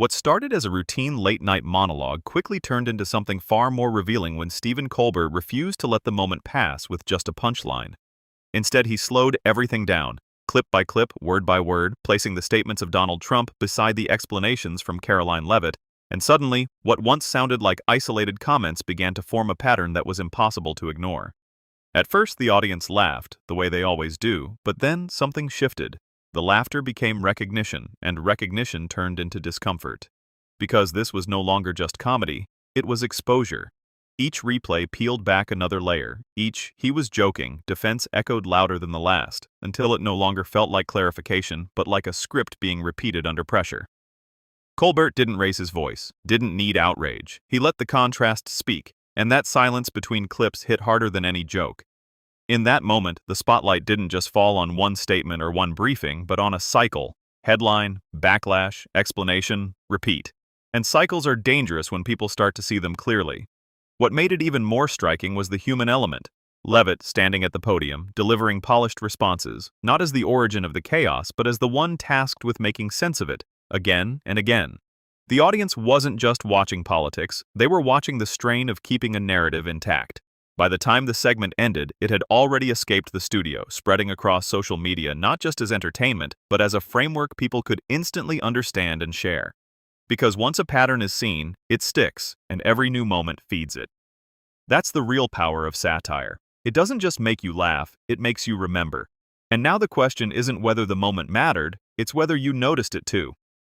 What started as a routine late-night monologue quickly turned into something far more revealing when Stephen Colbert refused to let the moment pass with just a punchline. Instead, he slowed everything down, clip by clip, word by word, placing the statements of Donald Trump beside the explanations from Karoline Leavitt, and suddenly, what once sounded like isolated comments began to form a pattern that was impossible to ignore. At first, the audience laughed, the way they always do, but then something shifted. The laughter became recognition, and recognition turned into discomfort. Because this was no longer just comedy, it was exposure. Each replay peeled back another layer. Each "he was joking" defense echoed louder than the last, until it no longer felt like clarification, but like a script being repeated under pressure. Colbert didn't raise his voice, didn't need outrage. He let the contrast speak, and that silence between clips hit harder than any joke. In that moment, the spotlight didn't just fall on one statement or one briefing, but on a cycle. Headline, backlash, explanation, repeat. And cycles are dangerous when people start to see them clearly. What made it even more striking was the human element. Leavitt, standing at the podium, delivering polished responses, not as the origin of the chaos, but as the one tasked with making sense of it, again and again. The audience wasn't just watching politics, they were watching the strain of keeping a narrative intact. By the time the segment ended, it had already escaped the studio, spreading across social media not just as entertainment, but as a framework people could instantly understand and share. Because once a pattern is seen, it sticks, and every new moment feeds it. That's the real power of satire. It doesn't just make you laugh, it makes you remember. And now the question isn't whether the moment mattered, it's whether you noticed it too.